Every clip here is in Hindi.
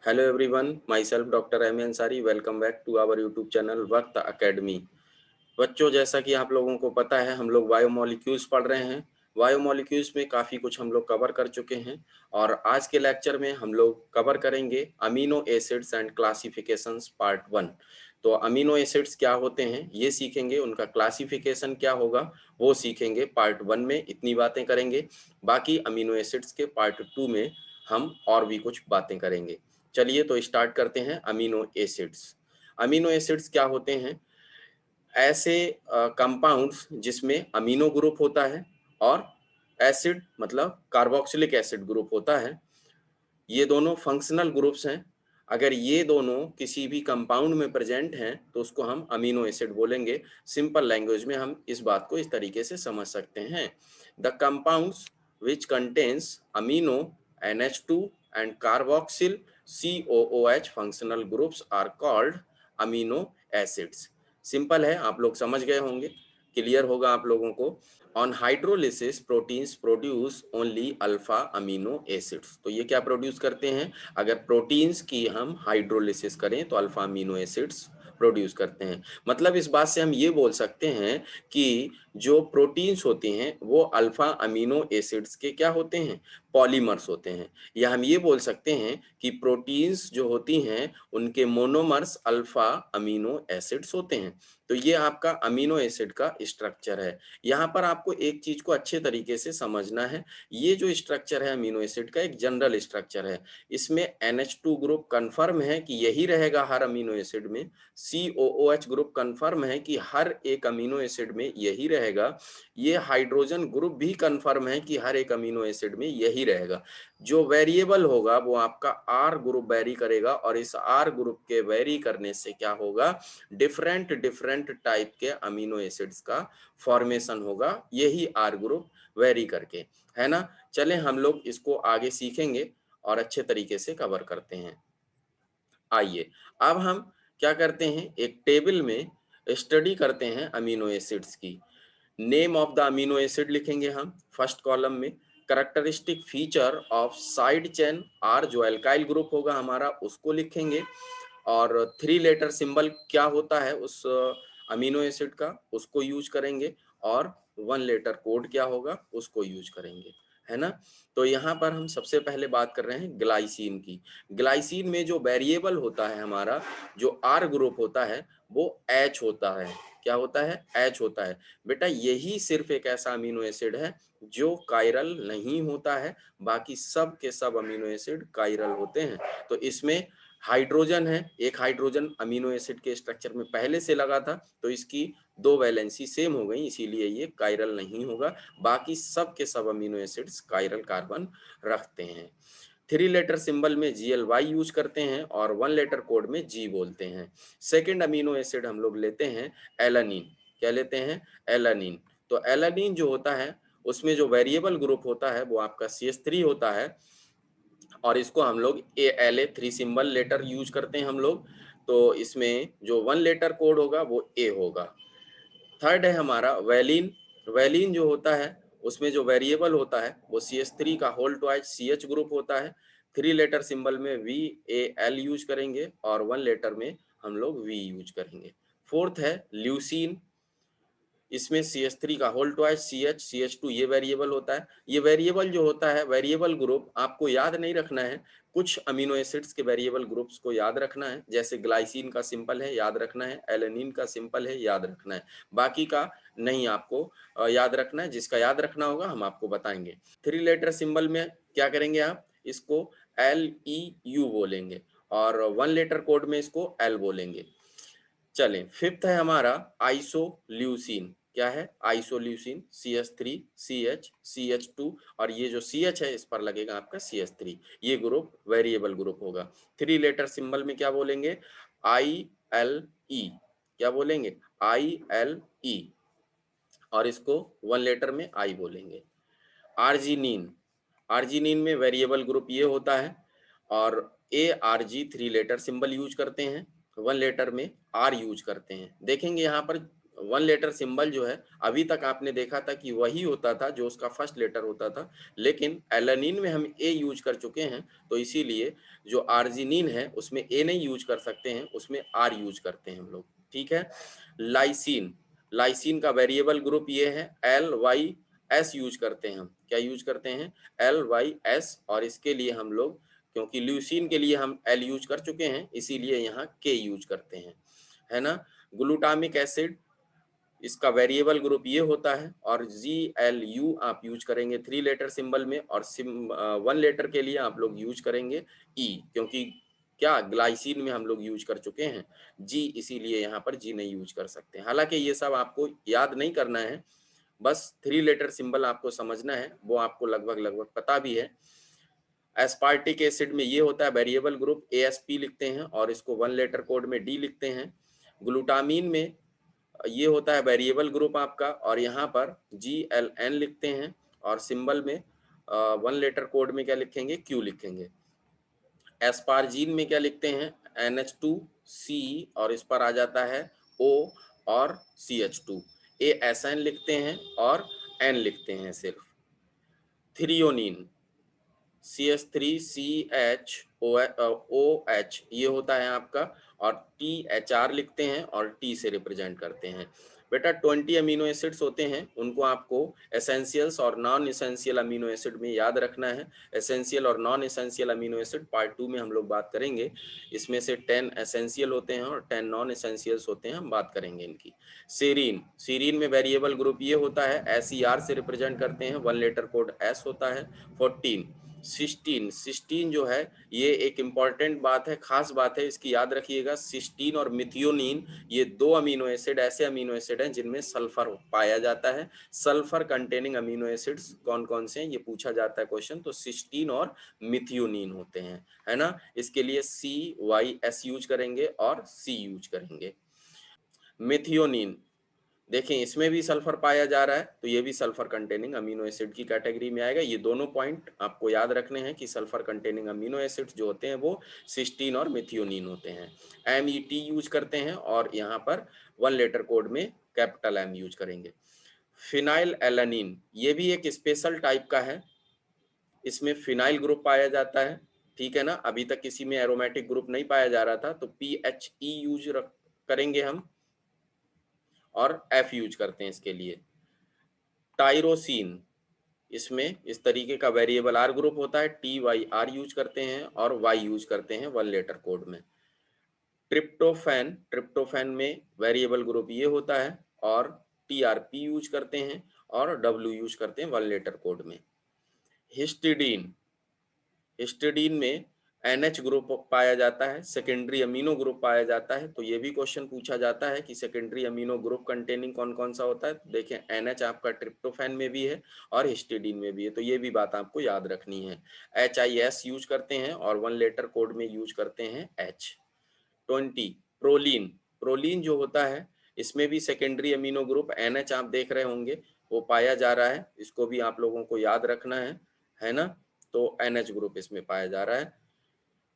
Hello everyone, myself doctor M Ansari. Welcome back to our YouTube channel Waqt academy. बच्चों, जैसा कि आप लोगों को पता है, हम लोग बायोमोलिक्यूल्स पढ़ रहे हैं। बायोमोलिक्यूल्स में काफ़ी कुछ हम लोग कवर कर चुके हैं और आज के लेक्चर में हम लोग कवर करेंगे amino acids and classifications part 1। तो अमीनो एसिड्स क्या होते हैं ये सीखेंगे, उनका क्लासिफिकेशन क्या होगा वो सीखेंगे पार्ट 1 में। इतनी बातें करेंगे। बाकी अमीनो एसिड्स के पार्ट 2 में हम और भी कुछ बातें करेंगे। चलिए तो स्टार्ट करते हैं। Amino acids. अमीनो एसिड्स क्या होते हैं? ऐसे कंपाउंड्स जिसमें अमीनो ग्रुप होता है और एसिड मतलब कार्बोक्सिलिक एसिड ग्रुप होता है। ये दोनों फंक्शनल ग्रुप्स हैं। अगर ये दोनों किसी भी कंपाउंड में प्रेजेंट हैं तो उसको हम अमीनो एसिड बोलेंगे। सिंपल लैंग्वेज में हम इस बात को इस तरीके से समझ सकते हैं। The compounds which contains amino NH2 and carboxyl COOH functional groups are called amino acids. Simple है, आप लोग समझ गए होंगे, क्लियर होगा आप लोगों को। On hydrolysis proteins produce only alpha amino acids. तो ये क्या प्रोड्यूस करते हैं? अगर प्रोटीन्स की हम हाइड्रोलिसिस करें तो अल्फा अमीनो एसिड्स प्रोड्यूस करते हैं। मतलब इस बात से हम ये बोल सकते हैं कि जो प्रोटीन्स होते हैं वो अल्फा अमीनो एसिड्स के क्या होते हैं? पॉलीमर्स होते हैं। या हम ये बोल सकते हैं कि प्रोटीन्स जो होती हैं उनके मोनोमर्स अल्फा अमीनो एसिड्स होते हैं। तो ये आपका अमीनो एसिड का स्ट्रक्चर है। यहाँ पर आपको एक चीज को अच्छे तरीके से समझना है। ये जो स्ट्रक्चर है अमीनो एसिड का एक जनरल स्ट्रक्चर है। इसमें NH2 ग्रुप कंफर्म है कि यही रहेगा हर अमीनो एसिड में। COOH ग्रुप कंफर्म है कि हर एक अमीनो एसिड में यही रहेगा। ये हाइड्रोजन ग्रुप भी कंफर्म है कि हर एक अमीनो एसिड में यही रहेगा। जो वेरिएबल होगा वो आपका R ग्रुप वेरी करेगा और इस R ग्रुप के वेरी करने से क्या होगा? डिफरेंट डिफरेंट टाइप के अमीनो एसिड्स का फॉर्मेशन होगा, यही R ग्रुप वेरी करके, है ना। चलें हम लोग इसको आगे सीखेंगे और अच्छे तरीके से कवर करते हैं। आइए अब हम क्या करते हैं, एक टेबल में स्टडी करते हैं अमीनो एसिड्स की। Name of the amino acid लिखेंगे हम फर्स्ट कॉलम में। Characteristic feature of side chain R जो एल्काइल ग्रुप होगा हमारा उसको लिखेंगे। और 3 लेटर सिंबल क्या होता है उस अमीनो एसिड का उसको यूज करेंगे। और 1 लेटर कोड क्या होगा उसको यूज करेंगे, है ना। तो यहाँ पर हम सबसे पहले बात कर रहे हैं ग्लाइसिन की। ग्लाइसिन में जो वेरिएबल होता है हमारा, जो R ग्रुप होता है वो H होता है। क्या होता है? H होता है। बेटा यही सिर्फ एक ऐसा अमीनो एसिड है जो कायरल नहीं होता है। बाकी सब के सब अमीनो एसिड कायरल होते हैं। तो इसमें हाइड्रोजन है, एक हाइड्रोजन अमीनो एसिड के स्ट्रक्चर में पहले से लगा था तो इसकी 2 वैलेंसी सेम हो गई, इसीलिए ये कायरल नहीं होगा। बाकी सब के सब अमीनो एसिड्स कायरल कार्बन रखते हैं। 3 लेटर सिंबल में GLY यूज करते हैं और 1 लेटर कोड में G बोलते हैं। सेकेंड अमीनो एसिड हम लोग लेते हैं एलानिन। क्या लेते हैं? एलानिन। तो एलानिन जो होता है उसमें जो वेरिएबल ग्रुप होता है वो आपका CH3 होता है और इसको हम लोग ALA3 सिंबल लेटर यूज करते हैं हम लोग। तो इसमें जो 1 लेटर कोड होगा वो A होगा। थर्ड है हमारा वैलिन। वैलिन जो होता है उसमें जो वेरिएबल होता है वो CH3 का होल ट्वाइस CH ग्रुप होता है। 3 लेटर सिंबल में VAL यूज करेंगे और 1 लेटर में हम लोग V यूज करेंगे। फोर्थ है ल्यूसीन। इसमें CH3 का होल ट्वाइस CH CH2 ये वेरिएबल होता है। ये वेरिएबल जो होता है, वेरिएबल ग्रुप आपको याद नहीं रखना है। कुछ अमीनो एसिड्स के वेरिएबल ग्रुप्स को याद रखना है, जैसे ग्लाइसिन का सिंपल है याद रखना है, एलेनिन का सिंपल है याद रखना है। बाकी का नहीं आपको याद रखना है। जिसका याद रखना होगा हम आपको बताएंगे। 3 लेटर सिंबल में क्या करेंगे आप? इसको LEU बोलेंगे और 1 लेटर कोड में इसको L बोलेंगे। चलें, फिफ्थ है हमारा आइसोल्यूसिन। क्या है? आइसोल्यूसिन। CH3 CH CH2 और ये जो CH है इस पर लगेगा आपका CH3। ये ग्रुप वेरिएबल ग्रुप होगा। 3 लेटर सिंबल में क्या बोलेंगे? ILE। क्या बोलेंगे? ILE और इसको 1 लेटर में I बोलेंगे। आर्जिनिन। आर्जिनिन में वेरिएबल ग्रुप ये होता है और ARG 3 लेटर सिंबल यूज करते हैं। 1 लेटर में R यूज करते हैं। देखेंगे यहाँ पर वन लेटर सिंबल जो है अभी तक आपने देखा था कि वही होता था जो उसका फर्स्ट लेटर होता था, लेकिन एलानिन में हम ए यूज कर चुके हैं, तो इसीलिए जो आर्जिनिन है उसमें ए नहीं यूज कर सकते हैं, उसमें आर यूज करते हैं हम लोग। ठीक है। लाइसिन, लाइसिन का वेरिएबल ग्रुप ये है LYS यूज करते हैं हम। क्या यूज करते हैं? LYS। और इसके लिए हम लोग, क्योंकि ल्यूसीन के लिए हम एल यूज कर चुके हैं, इसीलिए यहाँ के यूज करते हैं, है ना। ग्लूटामिक एसिड, इसका वेरिएबल ग्रुप ये होता है, और GLU आप यूज करेंगे 3 लेटर सिंबल में, और 1 लेटर के लिए आप लोग यूज करेंगे E, क्योंकि क्या ग्लाइसिन में हम लोग यूज कर चुके हैं G, इसीलिए यहाँ पर G नहीं यूज कर सकते। हालांकि ये सब आपको याद नहीं करना है, बस 3 लेटर सिंबल आपको समझना है, वो आपको लगभग पता भी है। एस्पार्टिक एसिड में ये होता है वेरिएबल ग्रुप ASP लिखते हैं, और इसको 1 लेटर कोड में D लिखते हैं। ग्लूटामीन में ये होता है वेरिएबल ग्रुप आपका, और यहाँ पर GLN लिखते हैं, और सिंबल में 1 लेटर कोड में क्या लिखेंगे? Q लिखेंगे। एस्पार्जीन में क्या लिखते हैं? NH2C, और इस पर आ जाता है O और CH2। ASN लिखते हैं और N लिखते हैं सिर्फ। थ्रियोनिन CH3CHOH ये होता है आपका, और THR लिखते हैं और T से रिप्रेजेंट करते हैं। बेटा 20 अमीनो एसिड्स होते हैं, उनको आपको एसेंशियल्स और नॉन एसेंशियल अमीनो एसिड में याद रखना है। एसेंशियल और non essential amino acid part 2 में हम लोग बात करेंगे। इसमें से 10 एसेंशियल होते हैं और 10 नॉन एसेंशियल्स होते हैं, हम बात करेंगे इनकी। सेरीन, सीरीन में वेरिएबल ग्रुप ये होता है, SER से रिप्रेजेंट करते हैं, 1 लेटर कोड S होता है। 14 सिस्टीन, सिस्टीन जो है ये एक इम्पॉर्टेंट बात है, खास बात है, इसकी याद रखिएगा। सिस्टीन और मिथियोनिन ये 2 अमीनो एसिड ऐसे अमीनो एसिड हैं जिनमें सल्फर पाया जाता है। सल्फर कंटेनिंग अमीनो एसिड्स कौन कौन से हैं, ये पूछा जाता है क्वेश्चन, तो सिस्टीन और मिथियोनिन होते हैं, है ना। इसके लिए CYS यूज करेंगे और C यूज करेंगे। मिथियोनिन, देखें इसमें भी सल्फर पाया जा रहा है, तो ये भी सल्फर कंटेनिंग अमीनो एसिड की कैटेगरी में आएगा। ये दोनों पॉइंट आपको याद रखने हैं कि सल्फर कंटेनिंग अमीनो एसिड्स जो होते हैं वो सिस्टीन और मिथियोनिन होते हैं। MET यूज करते हैं, और यहाँ पर 1 लेटर कोड में कैपिटल M यूज करेंगे। फिनाइल एलानिन, ये भी एक स्पेशल टाइप का है, इसमें फिनाइल ग्रुप पाया जाता है, ठीक है ना। अभी तक किसी में एरोमेटिक ग्रुप नहीं पाया जा रहा था, तो PHE यूज करेंगे हम, और F यूज करते हैं इसके लिए। टाइरोसिन, इसमें इस तरीके का वेरिएबल R ग्रुप होता है, TYR यूज करते हैं और Y यूज करते हैं 1 लेटर कोड में। ट्रिप्टोफैन, ट्रिप्टोफैन में वेरिएबल ग्रुप ये होता है, और TRP यूज करते हैं और W यूज करते हैं 1 लेटर कोड में। हिस्टिडीन, हिस्टिडीन में NH ग्रुप पाया जाता है, सेकेंडरी अमीनो ग्रुप पाया जाता है, तो ये भी क्वेश्चन पूछा जाता है कि सेकेंडरी अमीनो ग्रुप कंटेनिंग कौन कौन सा होता है। तो देखें NH आपका ट्रिप्टोफैन में भी है और हिस्टिडीन में भी है, तो ये भी बात आपको याद रखनी है। HIS यूज करते हैं और 1 लेटर कोड में यूज करते हैं H। 20 प्रोलीन, प्रोलीन जो होता है इसमें भी सेकेंडरी अमीनो ग्रुप NH आप देख रहे होंगे वो पाया जा रहा है, इसको भी आप लोगों को याद रखना है ना। तो NH ग्रुप इसमें पाया जा रहा है,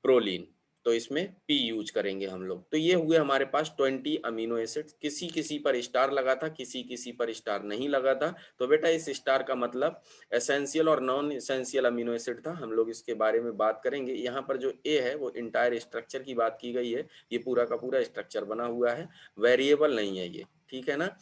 प्रोलीन, तो इसमें P यूज करेंगे हम लोग। तो ये हुए हमारे पास 20 अमीनो एसिड्स, किसी किसी पर स्टार लगा था, किसी किसी पर स्टार नहीं लगा था। तो बेटा इस स्टार का मतलब एसेंशियल और नॉन एसेंशियल अमीनो एसिड था, हम लोग इसके बारे में बात करेंगे। यहाँ पर जो A है वो इंटायर स्ट्रक्चर की बात की गई है, ये पूरा का पूरा स्ट्रक्चर बना हुआ है, वेरिएबल नहीं है ये, ठीक है ना।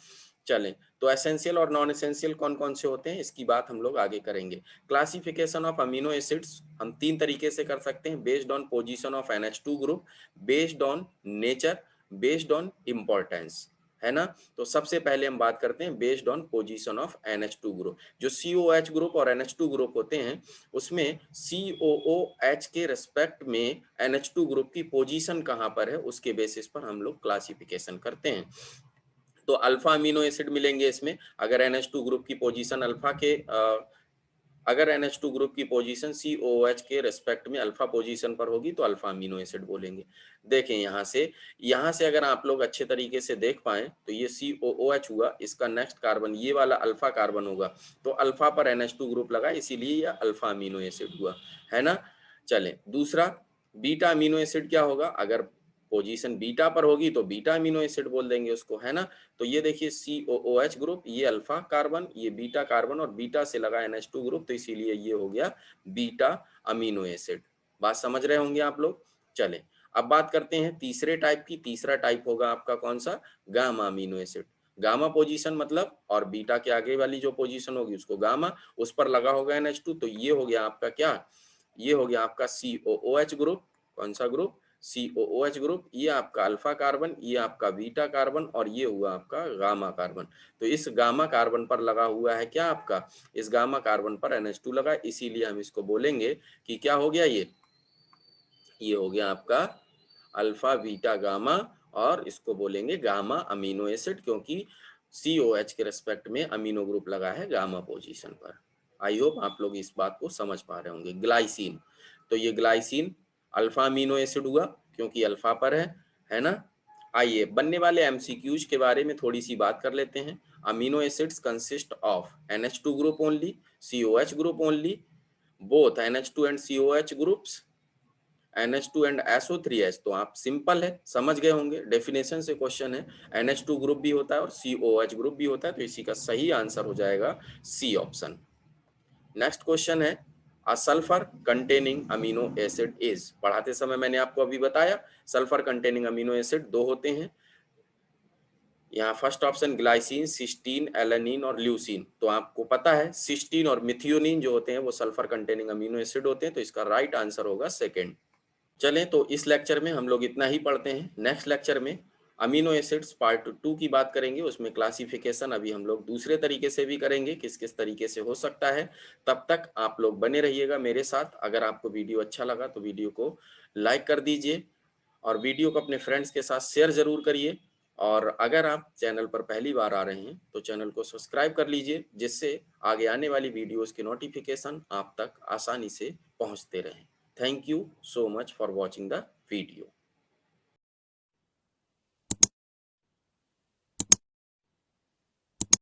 चलें, तो एसेंशियल और नॉन एसेंशियल कौन कौन से होते हैं इसकी बात हम लोग आगे करेंगे। क्लासिफिकेशन ऑफ अमीनो एसिड्स हम 3 तरीके से कर सकते हैं, based on position of NH2 group, based on nature, based on importance, है ना। तो सबसे पहले हम बात करते हैं based on position of NH2 group. जो COH ग्रुप और NH2 ग्रुप होते हैं उसमें COOH के रेस्पेक्ट में NH2 ग्रुप की पोजीशन कहाँ पर है उसके बेसिस पर हम लोग क्लासिफिकेशन करते हैं। तो अल्फा अमीनो एसिड मिलेंगे इसमें, अगर NH2 ग्रुप की पोजीशन अल्फा के अगर NH2 ग्रुप की पोजीशन COOH के रेस्पेक्ट में अल्फा पोजीशन पर होगी तो अल्फा अमीनो एसिड बोलेंगे। देखें यहाँ से अगर आप लोग अच्छे तरीके से देख पाएं तो ये COOH हुआ, इसका नेक्स्ट कार्बन ये वाला अल्फा कार्बन होगा, तो अल्फा पर NH2 ग्रुप लगा, इसीलिए यह अल्फा अमीनो एसिड हुआ, है ना। चलें, दूसरा बीटा अमीनो एसिड क्या होगा, अगर पोजीशन बीटा पर होगी तो बीटा अमीनो एसिड बोल देंगे उसको, है ना। तो ये देखिए COOH ग्रुप, ये अल्फा कार्बन, ये बीटा कार्बन और बीटा से लगा NH2 ग्रुप, तो इसीलिए ये हो गया बीटा अमीनो एसिड। बात समझ रहे होंगे आप लोग। चले अब बात करते हैं तीसरे टाइप की। तीसरा टाइप होगा आपका कौन सा, gamma amino acid. Gamma position मतलब, और बीटा के आगे वाली जो पोजीशन होगी उसको गामा, उस पर लगा होगा NH2, तो ये हो गया आपका क्या, ये हो गया आपका COOH ग्रुप। कौन सा ग्रुप, COOH ग्रुप। ये आपका अल्फा कार्बन, ये आपका बीटा कार्बन और ये हुआ आपका गामा कार्बन। तो इस गामा कार्बन पर लगा हुआ है क्या आपका, इस गामा कार्बन पर NH2 लगा, इसीलिए हम इसको बोलेंगे कि क्या हो गया, ये हो गया आपका अल्फा बीटा गामा, और इसको बोलेंगे गामा अमीनो एसिड, क्योंकि COH के रेस्पेक्ट में अमीनो ग्रुप लगा है गामा पोजीशन पर। आई होप आप लोग इस बात को समझ पा रहे होंगे। ग्लाइसिन, तो ये ग्लाइसिन अल्फा अमीनो एसिड हुआ क्योंकि अल्फा पर है ना। आइए बनने वाले MCQs के बारे में थोड़ी सी बात कर लेते हैं। Amino acids consist of NH2 group only, COH group only, both NH2 and COH groups, NH2 and SO3H। तो आप सिंपल है, समझ गए होंगे, डेफिनेशन से क्वेश्चन है। NH2 ग्रुप भी होता है और COH ग्रुप भी होता है, तो इसी का सही आंसर हो जाएगा C ऑप्शन। नेक्स्ट क्वेश्चन है, अ sulphur containing amino acid is. पढ़ाते समय मैंने आपको अभी बताया सल्फर कंटेनिंग अमीनो एसिड दो होते हैं। यहाँ first option glycine, cysteine, alanine और ल्यूसीन। तो आपको पता है सिस्टीन और मिथियोनिन जो होते हैं वो सल्फर कंटेनिंग अमीनो एसिड होते हैं, तो इसका राइट आंसर होगा सेकेंड। चलें तो इस लेक्चर में हम लोग इतना ही पढ़ते हैं। नेक्स्ट लेक्चर में अमीनो एसिड्स पार्ट 2 की बात करेंगे, उसमें क्लासिफिकेशन अभी हम लोग दूसरे तरीके से भी करेंगे, किस किस तरीके से हो सकता है। तब तक आप लोग बने रहिएगा मेरे साथ। अगर आपको वीडियो अच्छा लगा तो वीडियो को लाइक कर दीजिए और वीडियो को अपने फ्रेंड्स के साथ शेयर जरूर करिए। और अगर आप चैनल पर पहली बार आ रहे हैं तो चैनल को सब्सक्राइब कर लीजिए, जिससे आगे आने वाली वीडियोस के नोटिफिकेशन आप तक आसानी से पहुंचते रहें। Thank you so much for watching the video.